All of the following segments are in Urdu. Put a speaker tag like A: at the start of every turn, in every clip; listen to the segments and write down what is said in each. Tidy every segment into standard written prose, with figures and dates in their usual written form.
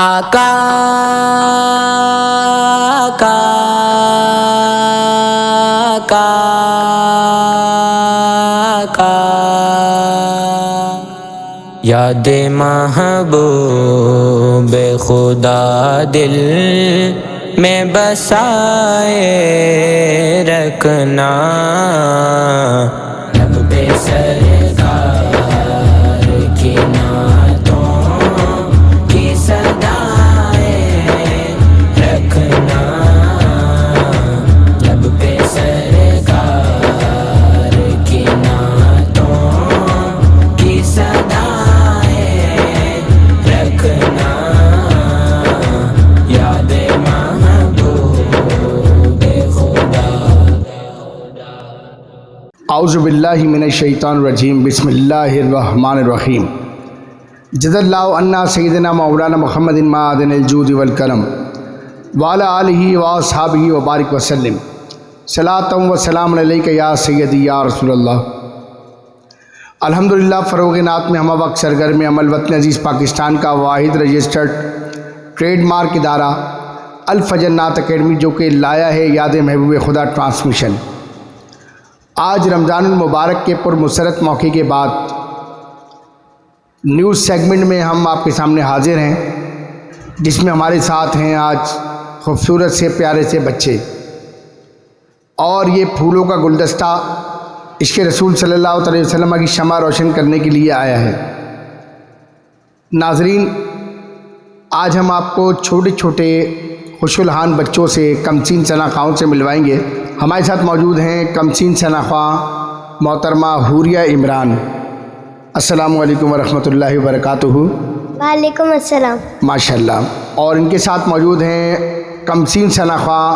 A: آقا آقا آقا آقا یاد محبوب خدا دل میں بسائے رکھنا، لب پہ سرکار کی نعتوں کی صدائیں رکھنا، لب پہ سرکار کی نعتوں کی صدائیں رکھنا، یاد
B: اعوذ باللہ من الشیطان الرجیم، بسم اللہ الرحمن الرحیم۔ جزا اللہ عنا سیدنا مولانا محمد معدن الجود والکرم وعلی آلہ واصحابہ وبارک وسلم، صلاۃ و سلام علیک یا سیدی یا رسول اللہ۔ الحمدللہ فروغ نعت میں ہمہ وقت سرگرم عمل وطن عزیز پاکستان کا واحد رجسٹرڈ ٹریڈ مارک ادارہ الفجر نعت اکیڈمی، جو کہ لایا ہے یاد محبوب خدا ٹرانسمیشن۔ آج رمضان المبارک کے پرمسرت موقع کے بعد نیوز سیگمنٹ میں ہم آپ کے سامنے حاضر ہیں، جس میں ہمارے ساتھ ہیں آج خوبصورت سے پیارے سے بچے، اور یہ پھولوں کا گلدستہ عشق رسول صلی اللہ علیہ وسلم کی شمع روشن کرنے کے لیے آیا ہے۔ ناظرین، آج ہم آپ کو چھوٹے چھوٹے خوش الحان بچوں سے، کمسین شناخواؤں سے ملوائیں گے۔ ہمارے ساتھ موجود ہیں کمسین شناخواں محترمہ حوریہ عمران۔ السلام علیکم ورحمۃ اللہ وبرکاتہ۔
C: وعلیکم السلام۔
B: ماشاءاللہ۔ اور ان کے ساتھ موجود ہیں کمسین شناخواں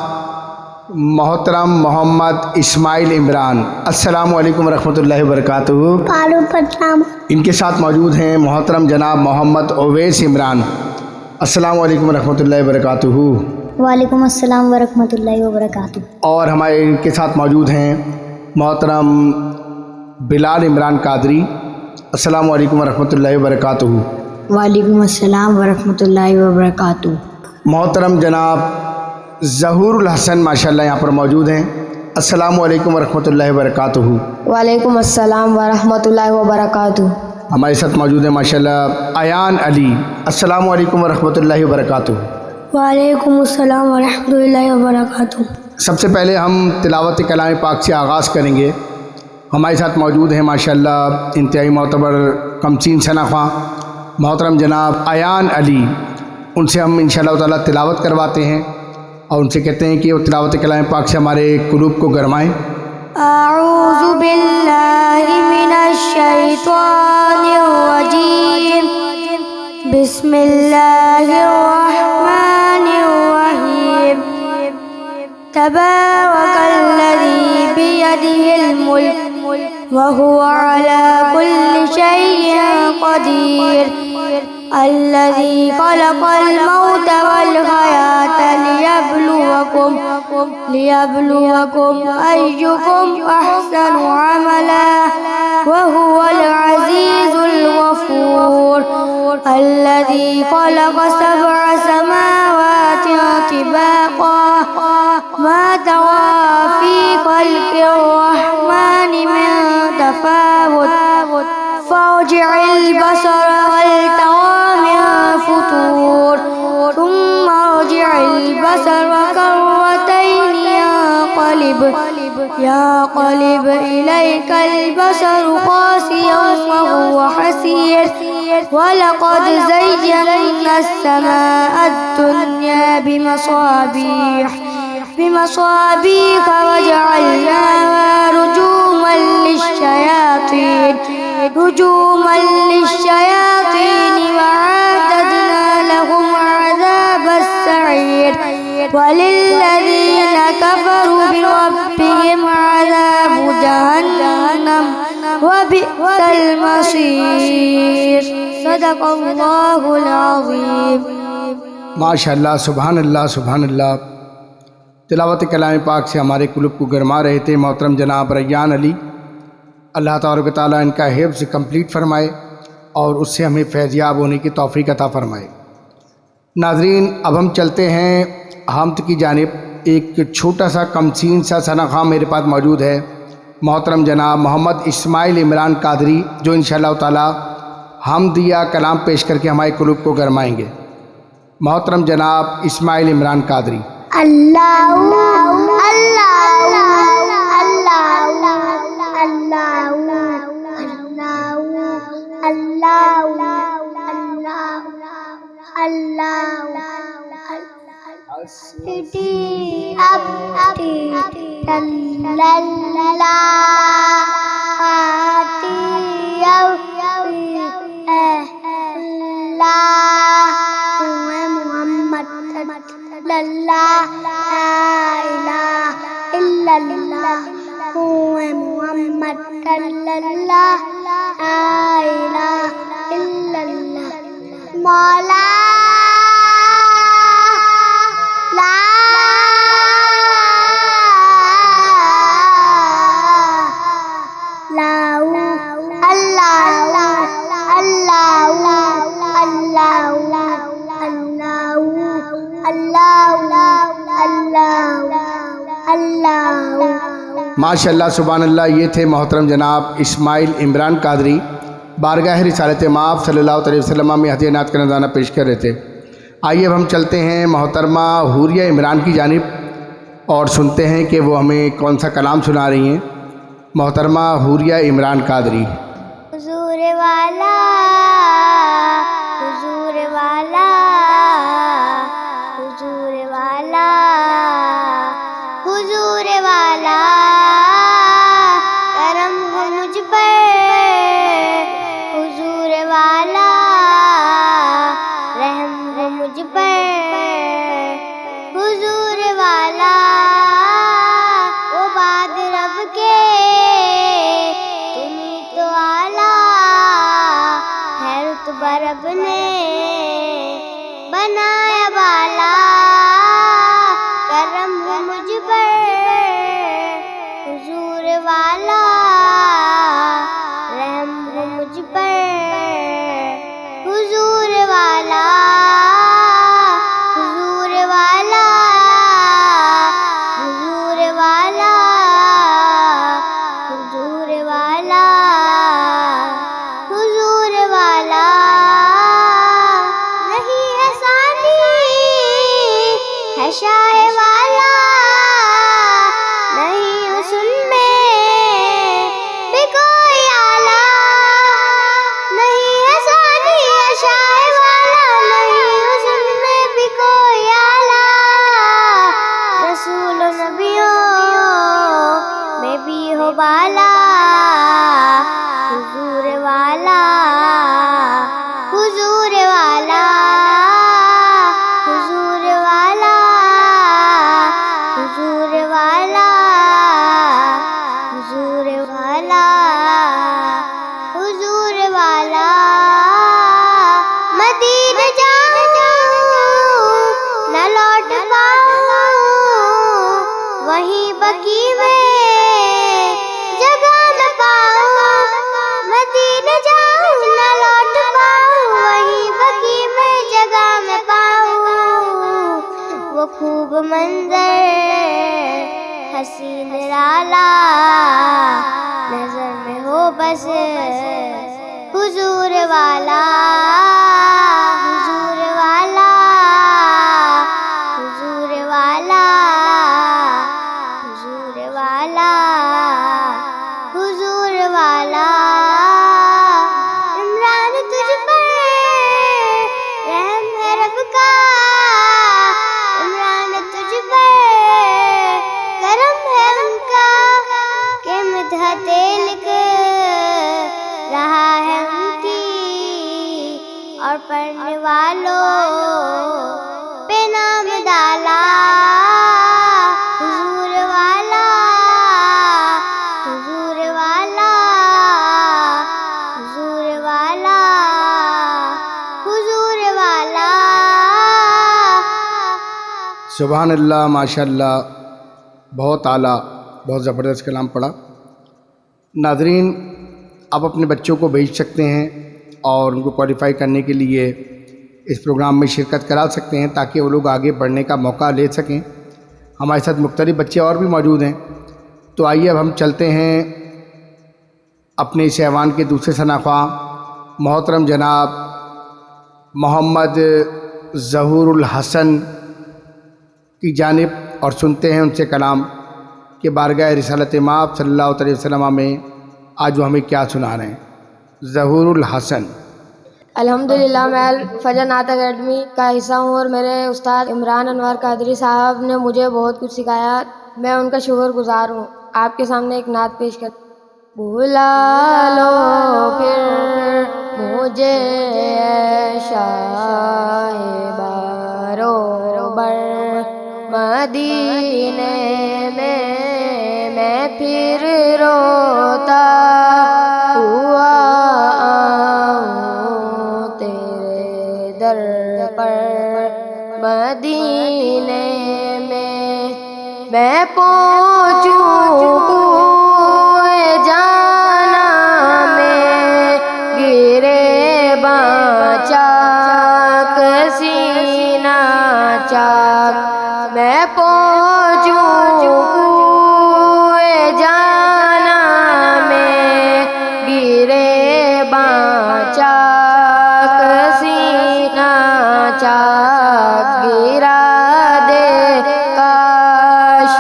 B: محترم محمد اسماعیل عمران۔ السلام علیکم ورحمۃ اللہ وبرکاتہ۔
C: وعلیکم السلام۔
B: ان کے ساتھ موجود ہیں محترم جناب محمد اویس عمران۔ السلام علیکم ورحمۃ اللہ وبرکاتہ۔
C: وعلیکم السلام ورحمۃ اللہ وبرکاتہ۔
B: اور ہمارے ان کے ساتھ موجود ہیں محترم بلال عمران قادری۔ السلام علیکم ورحمۃ اللہ وبرکاتہ۔
C: وعلیکم السلام ورحمۃ اللہ وبرکاتہ۔
B: محترم جناب ظہور الحسن ماشاءاللہ یہاں پر موجود ہیں۔ السلام علیکم ورحمۃ اللہ وبرکاتہ۔
C: وعلیکم السلام ورحمۃ اللہ وبرکاتہ۔
B: ہمارے ساتھ موجود ہیں ماشاءاللہ ایان علی۔ السلام علیکم ورحمۃ اللہ وبرکاتہ۔
C: وعلیکم السلام ورحمۃ اللہ وبرکاتہ۔
B: سب سے پہلے ہم تلاوت کلام پاک سے آغاز کریں گے۔ ہمارے ساتھ موجود ہیں ماشاءاللہ انتہائی معتبر کمسین شناخواں محترم جناب ایان علی۔ ان سے ہم انشاءاللہ تعالیٰ تلاوت کرواتے ہیں اور ان سے کہتے ہیں کہ وہ تلاوت کلام پاک سے ہمارے قلوب کو گرمائیں۔
C: اعوذ باللہ من الشیطان الرجیم، بسم اللہ الرحمن الرحیم، تبارک الذی بیدہ الملک وہو علی کل شیء قدیر، الذی خلق الموت والحیاة لیبلوکم ایکم احسن عملا وہو العزیز الغفور، الذی خلق سبع سماوات طباقا ما ترى في خلق الرحمن من تفاوت فارجع البصر هل ترى من فطور ثم ارجع البصر كرتين ينقلب إليك البصر خاسئا وهو حسير، ولقد زينا السماء الدنيا بمصابيح وجعلناها رجوما للشياطين وأعتدنا لهم عذاب السعير، وللذين كفروا بربهم عذاب جهنم وبئس المصير۔ صدق اللہ العظیم۔
B: ماشاءاللہ، سبحان اللہ سبحان اللہ۔ تلاوت کلام پاک سے ہمارے قلوب کو گرما رہے تھے محترم جناب ریان علی۔ اللہ تبارک و تعالیٰ ان کا حفظ کمپلیٹ فرمائے اور اس سے ہمیں فیضیاب ہونے کی توفیق عطا فرمائے۔ ناظرین، اب ہم چلتے ہیں حمد کی جانب۔ ایک چھوٹا سا کمسین سا ثناخواں میرے پاس موجود ہے، محترم جناب محمد اسماعیل عمران قادری، جو انشاءاللہ تعالی حمد یا کلام پیش کر کے ہمارے قلوب کو گرمائیں گے۔ محترم جناب اسماعیل عمران قادری۔
C: اللہ اللہ مولا لا
B: ماشاء اللہ سبحان اللہ، یہ تھے محترم جناب اسماعیل عمران قادری، بارگاہ رسالت مآب صلی اللہ علیہ وسلم میں ہدیہ نعت کا نذرانہ پیش کر رہے تھے۔ آئیے اب ہم چلتے ہیں محترمہ حوریہ عمران کی جانب اور سنتے ہیں کہ وہ ہمیں کون سا کلام سنا رہی ہیں۔ محترمہ حوریہ عمران قادری۔
C: حضور والا حضور والا حضور والا حضور والا، کرم ہو مجھ پر حضور والا، رحم ہو مجھ پر حضور والا، وہ باد رب کے تمہیں تو اعلیٰ ہے رتبہ، رب نے بنایا بالا، کرم ہو مجھ پر حضور والا، رحم ہو مجھ پر حضور والا، حضور والا، حضور والا، حضور والا، حضور والا، نہیں ہے ثانی ہے شاہ والا، نہیں حسن میں بھی کوئی اعلیٰ، نہیں ہے ثانی ہے شاہ والا، نہیں حسن میں بھی کوئی اعلیٰ، رسول و نبیوں میں بھی ہو بالا، حضور والا، حضور والا، حضور والا، حضور والا، حضور والا، حضور والا، مدینہ جاؤں نہ لوٹ پاؤں، وہیں بقی میں جگہ نہ پاؤں، مدینہ جاؤں نہ لوٹ پاؤں، وہیں بقی میں جگہ میں پاؤں، وہ خوب منظر حسین رالا نظر میں ہو بس حضور والا، حضور والا، حضور والا، حضور والا، حضور والا، عمران تجھ پر رحم ہے رب کا، عمران تجھ پر کرم ہے ان کا، کہ مدحت لکھ رہا ہے ان کی، اور پڑھنے والوں پہ نام ڈالا، حضور والا، حضور والا، حضور والا، حضور والا۔
B: سبحان اللہ، ماشاء اللہ، بہت اعلیٰ، بہت زبردست کلام پڑھا۔ ناظرین، آپ اپنے بچوں کو بھیج سکتے ہیں اور ان کو کوالیفائی کرنے کے لیے اس پروگرام میں شرکت کرا سکتے ہیں تاکہ وہ لوگ آگے بڑھنے کا موقع لے سکیں۔ ہمارے ساتھ مختلف بچے اور بھی موجود ہیں، تو آئیے اب ہم چلتے ہیں اپنے اس ایوان کے دوسرے ثنا خواہ محترم جناب محمد ظہور الحسن کی جانب اور سنتے ہیں ان سے کلام کہ بارگاہ رسالت مآب صلی اللہ علیہ وسلم میں آج وہ ہمیں کیا سنا رہے ہیں۔ ظہور الحسن۔
D: الحمدللہ، میں الفجر نعت اکیڈمی کا حصہ ہوں اور میرے استاد عمران انور قادری صاحب نے مجھے بہت کچھ سکھایا، میں ان کا شکر گزار ہوں۔ آپ کے سامنے ایک نعت پیش کرتی ہوں۔ بلا لو پھر مجھے اے شاہ باروبر مدینے میں پھر روتا ہوا آؤں تیرے در پر، مدینے میں پہنچوں کوئے جانا میں، گرے باں چاک سینہ چاک، میں پہنچوں کوئے جانا میں، گرے باں چاک سینہ چاک، گرا دے کاش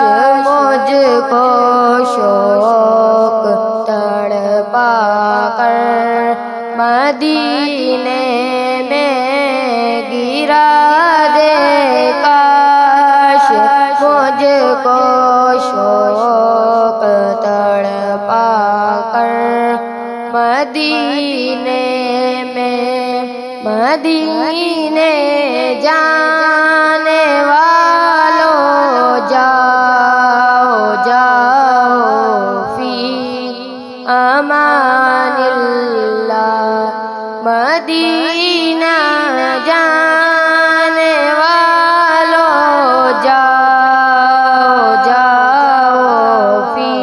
D: مجھ کو شوق تڑپا کر، مدینے میں گرا دے کاش مجھ کو شوق تڑپا کر، مدینے میں، مدینے جانے والوں جاؤ جاؤ فی امان اللہ، مدینہ جانے والوں جاؤ جاؤ فی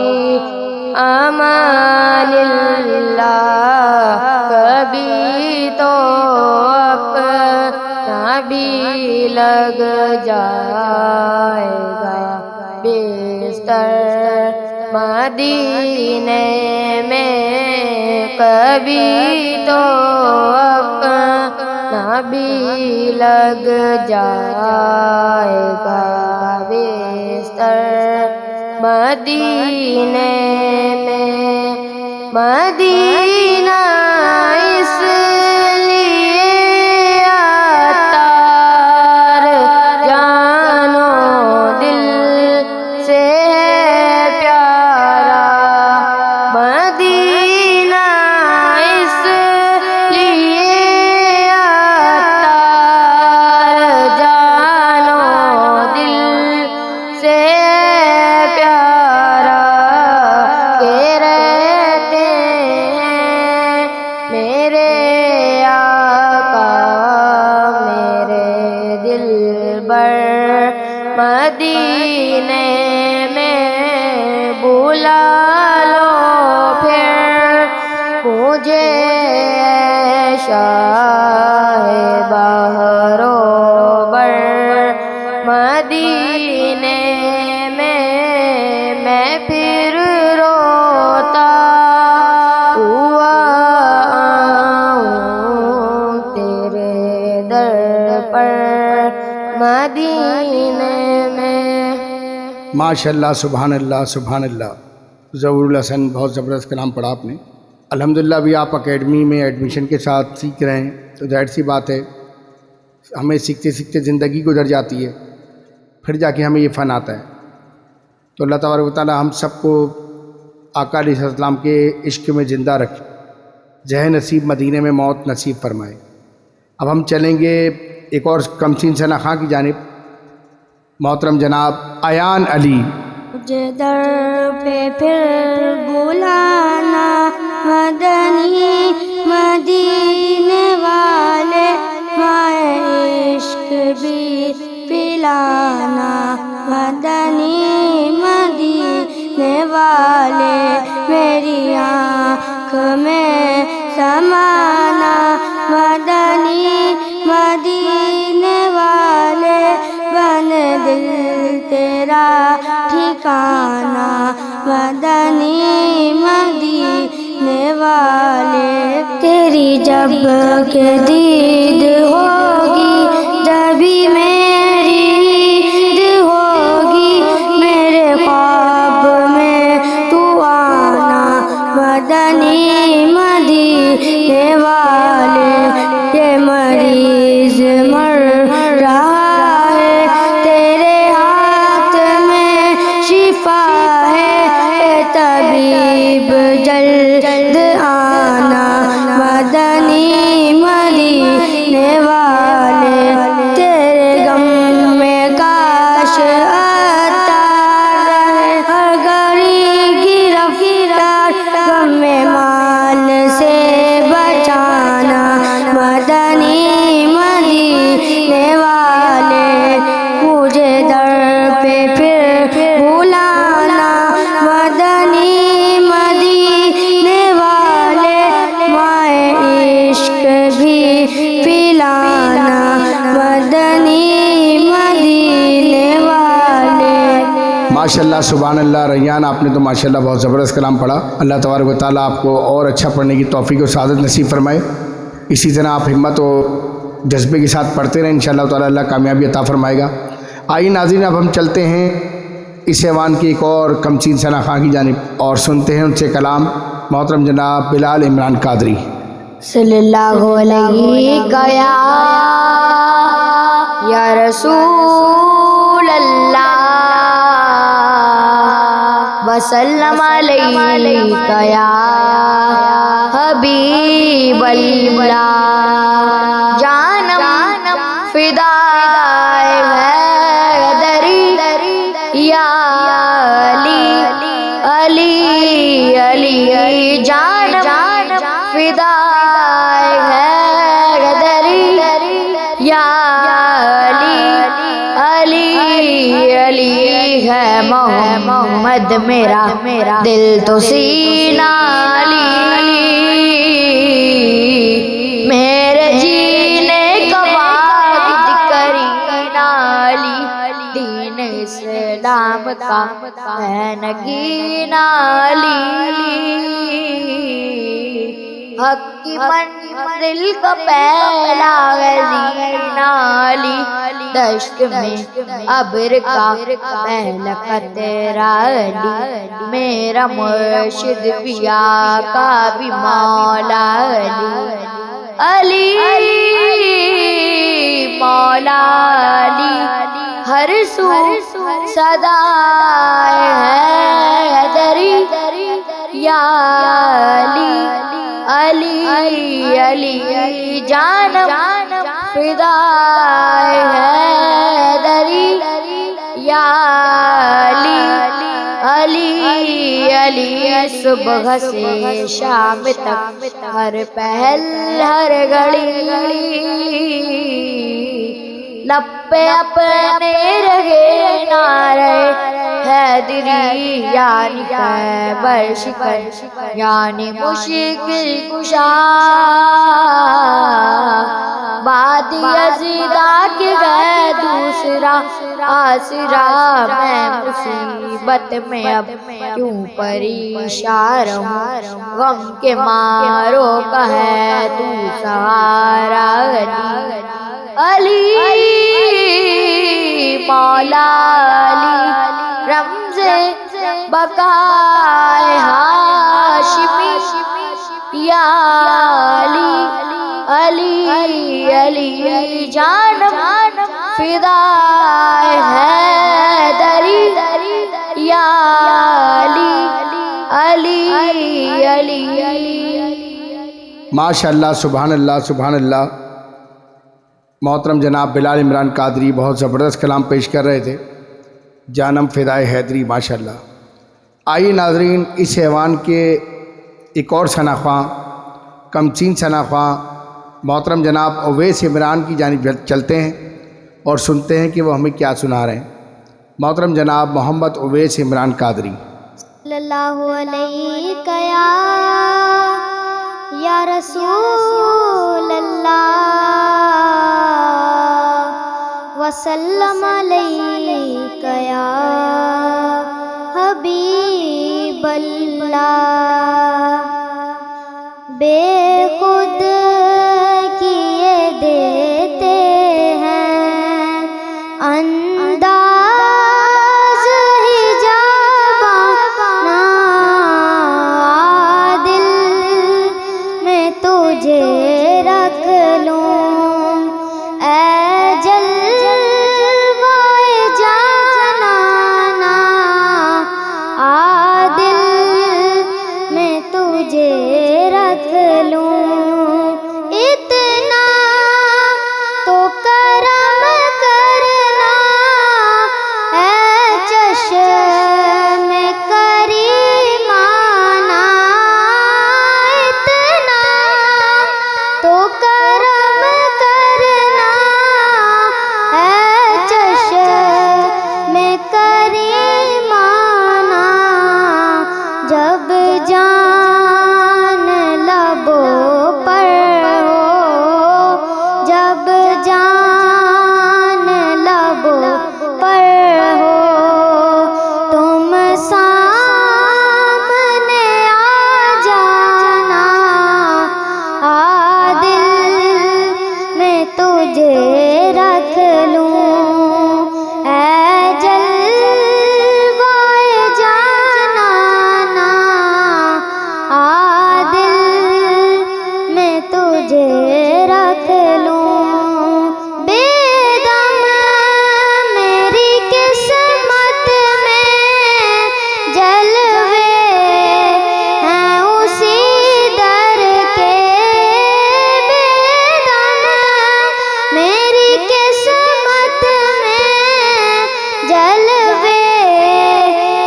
D: امان اللہ، کبھی تو اپنا بھی لگ جائے گا بستر، مدینے میں کبھی تو اپنا بھی لگ جائے گا بستر، مدینے میں، مدینہ اس لیے عطار جانو دل سے ہے پیارا، مدینہ اس لیے عطار جانو دل سے ہے پیارا، کہ رہتے ہیں میرے آقا میرے دل بر، مدینے میں بلا لو پھر مجھے اے شاہ باروبر، مدینے میں پھر روتا ہوا آؤں تیرے در پر، مدینے میں۔
B: ماشاءاللہ، سبحان اللہ، سبحان اللہ۔ ظہور الحسن، بہت زبردست کلام پڑھا آپ نے۔ الحمدللہ بھی آپ اکیڈمی میں ایڈمیشن کے ساتھ سیکھ رہے ہیں، تو ظاہر سی بات ہے ہمیں سیکھتے سیکھتے زندگی گزر جاتی ہے، پھر جا کے ہمیں یہ فن آتا ہے۔ تو اللہ تبارک و تعالی ہم سب کو آقا علیہ السلام کے عشق میں زندہ رکھے، ذہن نصیب مدینے میں موت نصیب فرمائے۔ اب ہم چلیں گے ایک اور کمسین ثنا خواہ کی جانب، محترم جناب ایان علی۔
C: مجھے در پہ پھر بلانا مدنی مدینے والے، مائے عشق بھی پلانا مدنی مدینے والے، میری آنکھ میں سمانا مدنی مدینے مدنی مدینے والے، تیری جب کہ دید ہوگی جبھی میری عید ہوگی، میرے خواب میں تو آنا مدنی مدینے والے، یہ مریض مر رہا ہے تیرے ہاتھ میں شفا ہے، اے طبیب جلد آنا مدنی مدینے والے، تیرے غم میں کاش عطار رہے، ہر گھڑی گرفتار غم میں مال سے بچانا مدنی مدینے والے، مجھے در پہ پھر بلانا مدنی مدینے والے، مائے عشق بھی پلانا مدنی مدینے والے۔
B: ماشاءاللہ سبحان اللہ ریان، آپ نے تو ماشاءاللہ بہت زبردست کلام پڑھا۔ اللہ تبارک و تعالیٰ آپ کو اور اچھا پڑھنے کی توفیق و سعادت نصیب فرمائے۔ اسی طرح آپ ہمت و جذبے کے ساتھ پڑھتے رہیں، انشاءاللہ تعالیٰ اللہ کامیابی عطا فرمائے گا۔ آئیے ناظرین، اب ہم چلتے ہیں اس ایوان کی ایک اور کمچین ثنا خاں کی جانب اور سنتے ہیں ان سے کلام محترم جناب بلال عمران قادری۔
D: صلی اللہ علیہ یا رسول اللہ وسلم علیہ یا حبیب اللہ، جانم فدائے حیدری یا علی علی، جانم فدائے حیدری یا علی علی، ہے محمد میرا دل تو سینہ علی، میرے جینے کا واحد کرینہ علی، دین اسلام کا ہے نگینہ علی، حق کی منزل کا پہلا غزینہ علی، دشت میں ابر کا پہلا قطرہ علی، میرا مرشد بھی آقا بھی مولا علی، علی مولا علی، ہر سو صدائے حیدری یا علی علی، جانم فدائے حیدری یا علی علی، صبح سے شام تک ہر پہل ہر گھڑی، لب پہ اپنے رہے نعرے حیدری، یعنی خیبر شکن یعنی مشکل کشا، بادی ازیدہ کے گئے دوسرا آسرا، میں مصیبت میں اب کیوں پریشان ہوں، غم کے ماروں کا ہے تو سہارا علی، علی مولا علی، رمز بقائے ہاشمی یا علی علی، جانم فدائے حیدری یا علی علی۔
B: ماشاءاللہ سبحان اللہ سبحان اللہ، محترم جناب بلال عمران قادری بہت زبردست کلام پیش کر رہے تھے، جانم فدائے حیدری، ماشاءاللہ۔ آئیے ناظرین، اس ایوان کے ایک اور ثنا خواں، کمچین ثنا خواں محترم جناب اویس عمران کی جانب چلتے ہیں اور سنتے ہیں کہ وہ ہمیں کیا سنا رہے ہیں۔ محترم جناب محمد اویس عمران قادری۔
C: صلی اللہ علیہ یا رسول اللہ وسلم علیہ یا حبیب اللہ بے خود کیے دیتے ہیں انداز حجابانا دل میں تجھے رکھ لوں اے جلوائے جانانا دل میں تجھے رکھ لوں اتنا تو کرم کرنا اے چشم کریمانہ اتنا تو کرم کرنا اے چشم کریمانہ جب جان لبوں پر ہو جب جان لبوں پر ہو تم سامنے آ جانا دل میں تجھے رکھ لوں اے جلوائے جانانا دل میں تجھے رکھ لوں بے دم میری قسمت میں جلوے ہیں اسی در کے بے دم میری قسمت میں جلوے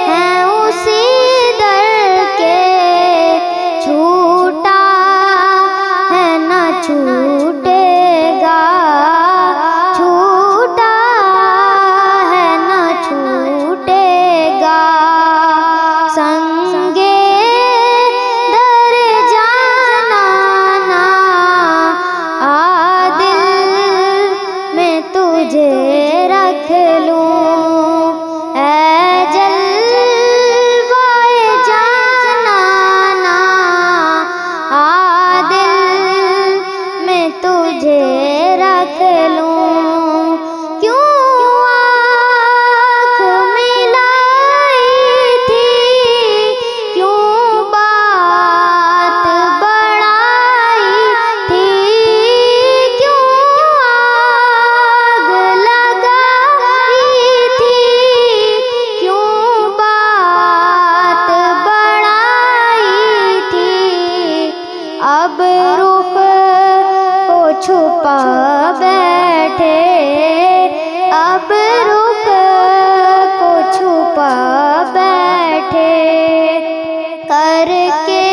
C: ہیں اسی در کے چھوٹا ہے نہ چھوٹے گا چھوٹا ہے نہ چھوٹے گا سنگے در جانانا دل میں تجھے رکھ لوں اے جلوائے جانانا دل میں تجھے رکھ لوں کیوں آنکھ ملائی تھی کیوں بات بڑھائی تھی کیوں آگ لگائی تھی کیوں بات بڑھائی تھی اب رخ کو چھپا بیٹھے اب رخ کو چھپا بیٹھے کر کے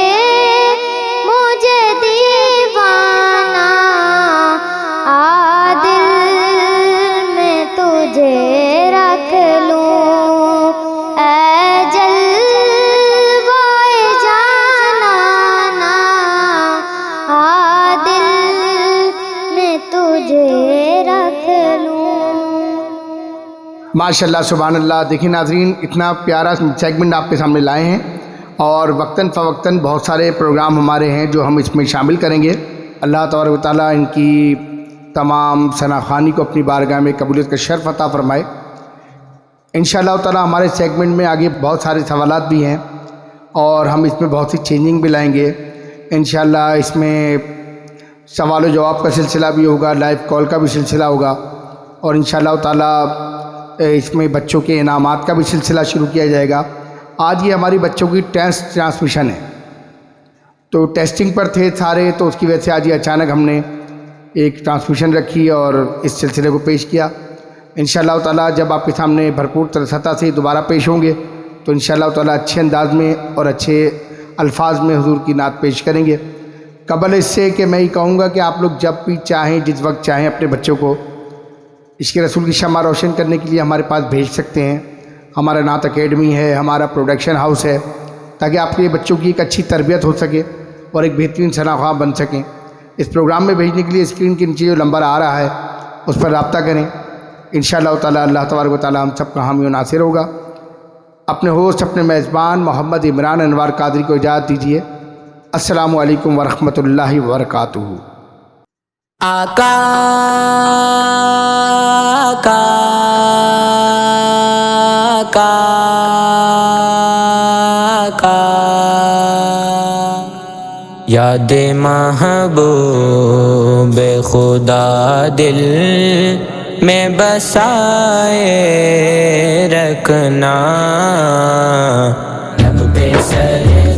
C: مجھے دیوانہ دل میں تجھے رکھ لوں اے جلوائے جانانا دل میں تجھے رکھ لوں
B: ماشاءاللہ سبحان اللہ. دیکھیں ناظرین، اتنا پیارا سیگمنٹ آپ کے سامنے لائے ہیں اور وقتاً فوقتاً بہت سارے پروگرام ہمارے ہیں جو ہم اس میں شامل کریں گے. اللہ تبارک و تعالیٰ ان کی تمام ثناخوانی کو اپنی بارگاہ میں قبولیت کا شرف عطا فرمائے. انشاءاللہ تعالیٰ ہمارے سیگمنٹ میں آگے بہت سارے سوالات بھی ہیں اور ہم اس میں بہت سی چینجنگ بھی لائیں گے. انشاءاللہ اس میں سوال و جواب کا سلسلہ بھی ہوگا، لائیو کال کا بھی سلسلہ ہوگا اور انشاءاللہ تعالیٰ اس میں بچوں کے انعامات کا بھی سلسلہ شروع کیا جائے گا. آج یہ ہماری بچوں کی ٹیسٹ ٹرانسمیشن ہے، تو ٹیسٹنگ پر تھے سارے، تو اس کی وجہ سے آج یہ اچانک ہم نے ایک ٹرانسمیشن رکھی اور اس سلسلے کو پیش کیا. انشاءاللہ تعالیٰ جب آپ کے سامنے بھرپور سطح سے دوبارہ پیش ہوں گے تو انشاءاللہ تعالیٰ اچھے انداز میں اور اچھے الفاظ میں حضور کی نعت پیش کریں گے. قبل اس سے کہ میں یہ کہوں گا کہ آپ لوگ جب بھی چاہیں، جس وقت چاہیں، اپنے بچوں کو عشق رسول کی شمع روشن کرنے کے لیے ہمارے پاس بھیج سکتے ہیں. ہمارا نعت اکیڈمی ہے، ہمارا پروڈکشن ہاؤس ہے، تاکہ آپ کے بچوں کی ایک اچھی تربیت ہو سکے اور ایک بہترین ثناخواں بن سکیں. اس پروگرام میں بھیجنے کے لیے اسکرین کے نیچے جو نمبر آ رہا ہے اس پر رابطہ کریں. انشاءاللہ تعالیٰ اللہ تبارک و تعالیٰ ہم سب کا حامی و ناصر ہوگا. اپنے ہوسٹ اپنے میزبان محمد عمران انوار قادری کو اجازت دیجیے۔ السلام علیکم ورحمۃ اللہ وبرکاتہ۔
A: آقا آقا آقا آقا یاد محبوب خدا دل میں بسائے رکھنا، لب پہ سر